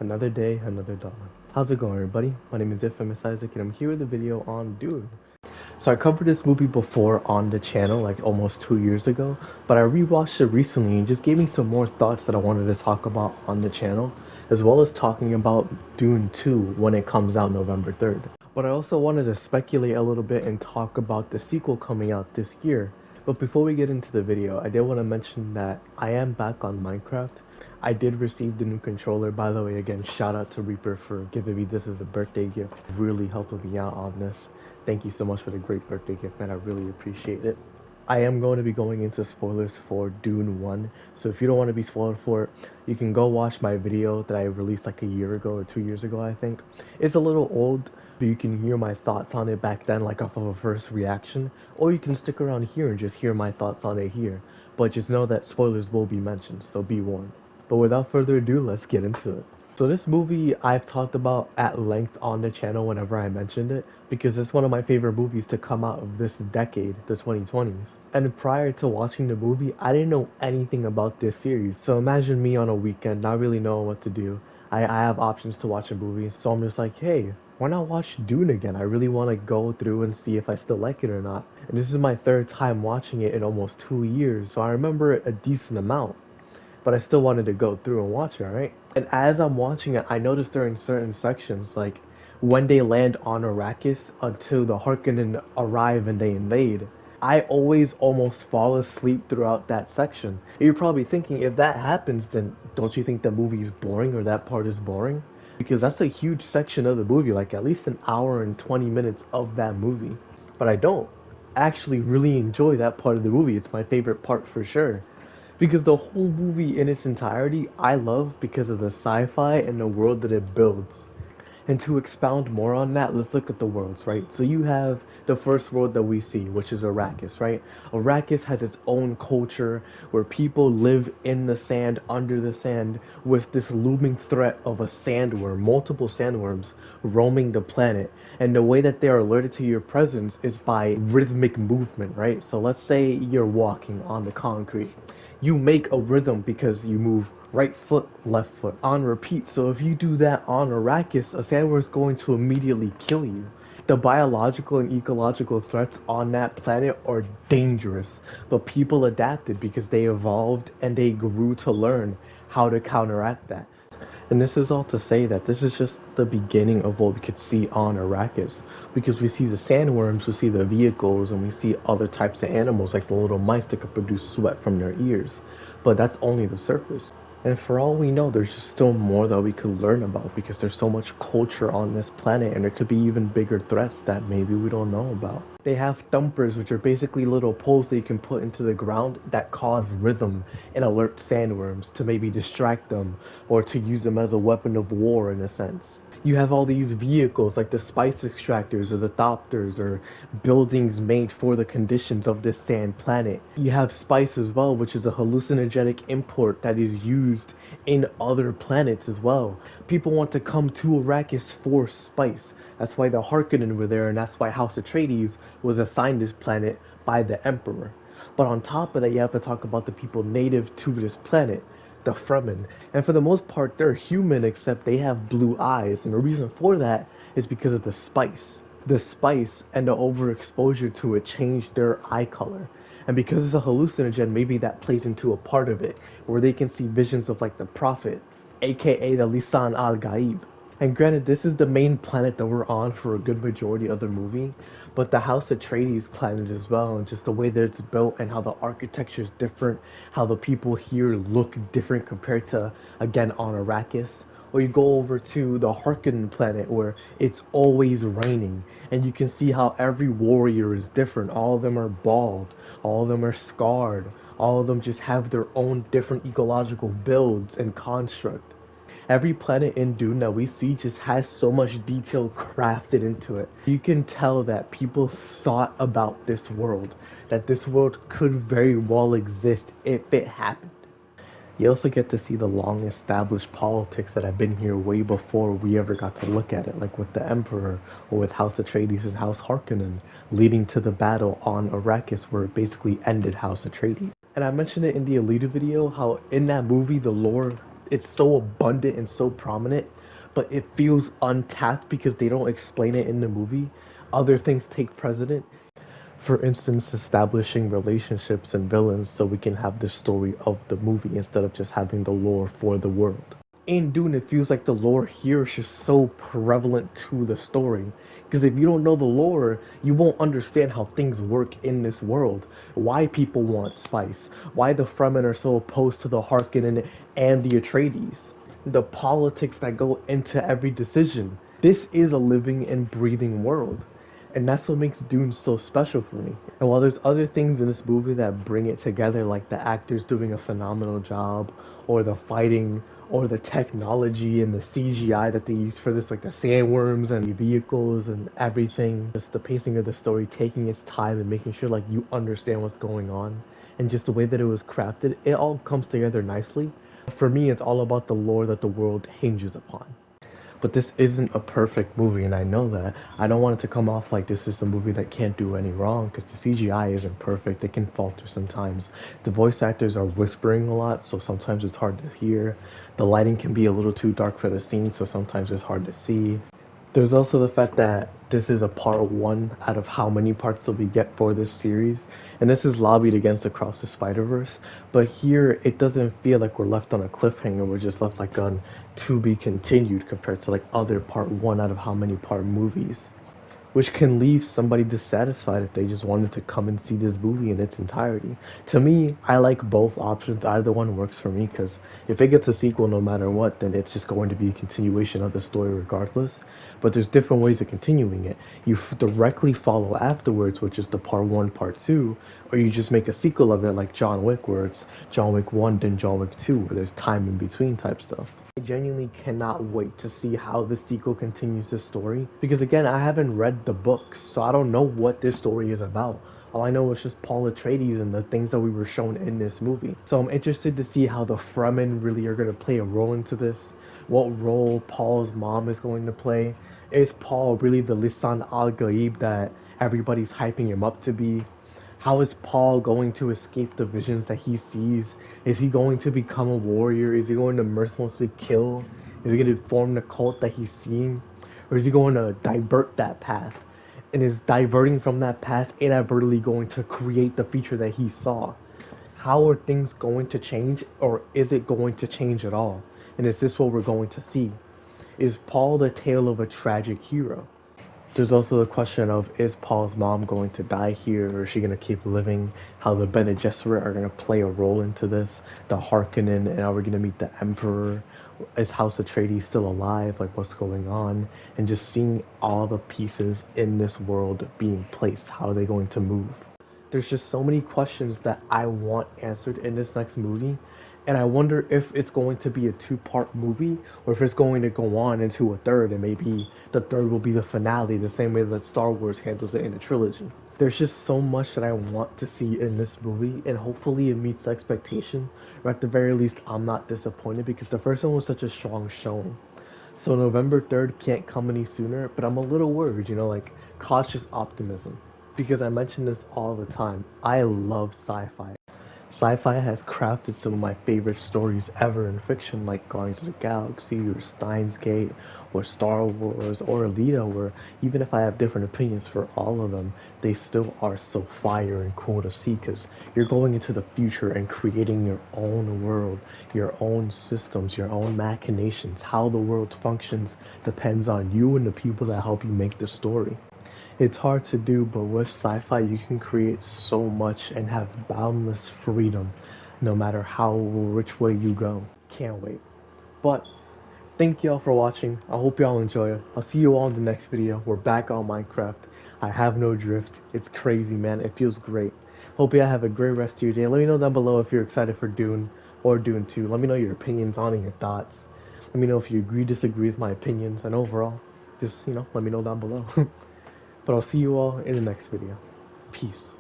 Another day, another dawn. How's it going, everybody? My name is Infamous Isaac, and I'm here with a video on Dune. So I covered this movie before on the channel, like almost 2 years ago, but I rewatched it recently and just gave me some more thoughts that I wanted to talk about on the channel, as well as talking about Dune 2 when it comes out November 3rd. But I also wanted to speculate a little bit and talk about the sequel coming out this year. But before we get into the video, I did want to mention that I am back on Minecraft. I did receive the new controller, by the way. Again, shout out to Reaper for giving me this as a birthday gift. Really helping me out on this. Thank you so much for the great birthday gift, man. I really appreciate it. I am going to be going into spoilers for Dune 1, so if you don't want to be spoiled for it, you can go watch my video that I released like a year ago or 2 years ago, I think. It's a little old, but you can hear my thoughts on it back then, like off of a first reaction, or you can stick around here and just hear my thoughts on it here. But just know that spoilers will be mentioned, so be warned. But without further ado, let's get into it. So this movie I've talked about at length on the channel whenever I mentioned it, because it's one of my favorite movies to come out of this decade, the 2020s. And prior to watching the movie, I didn't know anything about this series. So imagine me on a weekend not really knowing what to do. I have options to watch a movie, so I'm just like, hey, why not watch Dune again? I really want to go through and see if I still like it or not. And this is my third time watching it in almost 2 years, so I remember it a decent amount. But I still wanted to go through and watch it, right? And as I'm watching it, I noticed during certain sections, like when they land on Arrakis until the Harkonnen arrive and they invade, I always almost fall asleep throughout that section. And you're probably thinking, if that happens, then don't you think the movie's boring or that part is boring? Because that's a huge section of the movie, like at least an hour and 20 minutes of that movie. But I don't actually really enjoy that part of the movie. It's my favorite part for sure. Because the whole movie in its entirety, I love because of the sci-fi and the world that it builds. And to expound more on that, let's look at the worlds, right? So you have the first world that we see, which is Arrakis, right? Arrakis has its own culture where people live in the sand, under the sand, with this looming threat of a sandworm, multiple sandworms roaming the planet. And the way that they are alerted to your presence is by rhythmic movement, right? So let's say you're walking on the concrete. You make a rhythm because you move right foot, left foot on repeat. So if you do that on Arrakis, a sandworm is going to immediately kill you. The biological and ecological threats on that planet are dangerous, but people adapted because they evolved and they grew to learn how to counteract that. And this is all to say that this is just the beginning of what we could see on Arrakis. Because we see the sandworms, we see the vehicles, and we see other types of animals like the little mice that could produce sweat from their ears. But that's only the surface. And for all we know, there's just still more that we could learn about because there's so much culture on this planet and there could be even bigger threats that maybe we don't know about. They have thumpers, which are basically little poles that you can put into the ground that cause rhythm and alert sandworms to maybe distract them or to use them as a weapon of war in a sense. You have all these vehicles like the spice extractors or the thopters or buildings made for the conditions of this sand planet. You have spice as well, which is a hallucinogenic import that is used in other planets as well. People want to come to Arrakis for spice. That's why the Harkonnen were there, and that's why House Atreides was assigned this planet by the Emperor. But on top of that, you have to talk about the people native to this planet, the Fremen. And for the most part, they're human, except they have blue eyes. And the reason for that is because of the spice. The spice and the overexposure to it changed their eye color. And because it's a hallucinogen, maybe that plays into a part of it, where they can see visions of like the Prophet, aka the Lisan al-Gaib. And granted, this is the main planet that we're on for a good majority of the movie, but the House Atreides planet as well, and just the way that it's built and how the architecture is different, how the people here look different compared to, again, on Arrakis. Or you go over to the Harkonnen planet where it's always raining, and you can see how every warrior is different. All of them are bald, all of them are scarred, all of them just have their own different ecological builds and construct. Every planet in Dune that we see just has so much detail crafted into it. You can tell that people thought about this world, that this world could very well exist if it happened. You also get to see the long established politics that have been here way before we ever got to look at it, like with the Emperor or with House Atreides and House Harkonnen, leading to the battle on Arrakis where it basically ended House Atreides. And I mentioned it in the Alita video, how in that movie the lore it's so abundant and so prominent, but it feels untapped because they don't explain it in the movie. Other things take precedent. For instance, establishing relationships and villains so we can have the story of the movie instead of just having the lore for the world. In Dune, it feels like the lore here is just so prevalent to the story. Because if you don't know the lore, you won't understand how things work in this world. Why people want spice. Why the Fremen are so opposed to the Harkonnen and the Atreides. The politics that go into every decision. This is a living and breathing world. And that's what makes Dune so special for me. And while there's other things in this movie that bring it together, like the actors doing a phenomenal job, or the fighting, or the technology and the CGI that they use for this, like the sandworms and the vehicles and everything, just the pacing of the story, taking its time and making sure like you understand what's going on, and just the way that it was crafted, it all comes together nicely. For me, it's all about the lore that the world hinges upon. But this isn't a perfect movie, and I know that. I don't want it to come off like this is a movie that can't do any wrong, because the CGI isn't perfect. It can falter sometimes. The voice actors are whispering a lot, so sometimes it's hard to hear. The lighting can be a little too dark for the scene, so sometimes it's hard to see. There's also the fact that this is a part one out of how many parts that we get for this series, and this is lobbied against Across the Spider-Verse, but here it doesn't feel like we're left on a cliffhanger, we're just left like on to be continued compared to like other part one out of how many part movies, which can leave somebody dissatisfied if they just wanted to come and see this movie in its entirety. To me, I like both options. Either one works for me, because if it gets a sequel no matter what, then it's just going to be a continuation of the story regardless. But there's different ways of continuing it. You directly follow afterwards, which is the part one, part two, or you just make a sequel of it like John Wick, where it's John Wick 1, then John Wick 2, where there's time in between type stuff. I genuinely cannot wait to see how the sequel continues the story, because again, I haven't read the books, so I don't know what this story is about. All I know is just Paul Atreides and the things that we were shown in this movie. So I'm interested to see how the Fremen really are going to play a role into this, what role Paul's mom is going to play. Is Paul really the Lisan al-Gaib that everybody's hyping him up to be? How is Paul going to escape the visions that he sees? Is he going to become a warrior? Is he going to mercilessly kill? Is he going to form the cult that he's seeing? Or is he going to divert that path? And is diverting from that path inadvertently going to create the future that he saw? How are things going to change, or is it going to change at all? And is this what we're going to see? Is Paul the tale of a tragic hero? There's also the question of, is Paul's mom going to die here, or is she going to keep living? How the Bene Gesserit are going to play a role into this? The Harkonnen, and are we going to meet the Emperor? Is House Atreides still alive? Like, what's going on? And just seeing all the pieces in this world being placed. How are they going to move? There's just so many questions that I want answered in this next movie. And I wonder if it's going to be a two-part movie, or if it's going to go on into a third, and maybe the third will be the finale, the same way that Star Wars handles it in the trilogy. There's just so much that I want to see in this movie, and hopefully it meets expectation, or at the very least I'm not disappointed, because the first one was such a strong showing. So November 3rd can't come any sooner, but I'm a little worried, like cautious optimism. Because I mention this all the time, I love sci-fi. Sci-fi has crafted some of my favorite stories ever in fiction, like Guardians of the Galaxy, or Steins Gate, or Star Wars, or Alita, where even if I have different opinions for all of them, they still are so fire and cool to see, because you're going into the future and creating your own world, your own systems, your own machinations. How the world functions depends on you and the people that help you make the story. It's hard to do, but with sci-fi you can create so much and have boundless freedom, no matter how which way you go. Can't wait. But thank y'all for watching. I hope y'all enjoy it. I'll see you all in the next video. We're back on Minecraft. I have no drift. It's crazy, man. It feels great. Hope y'all have a great rest of your day. Let me know down below if you're excited for Dune or Dune 2. Let me know your opinions on it and your thoughts. Let me know if you agree, disagree with my opinions, and overall, just, let me know down below. But I'll see you all in the next video. Peace.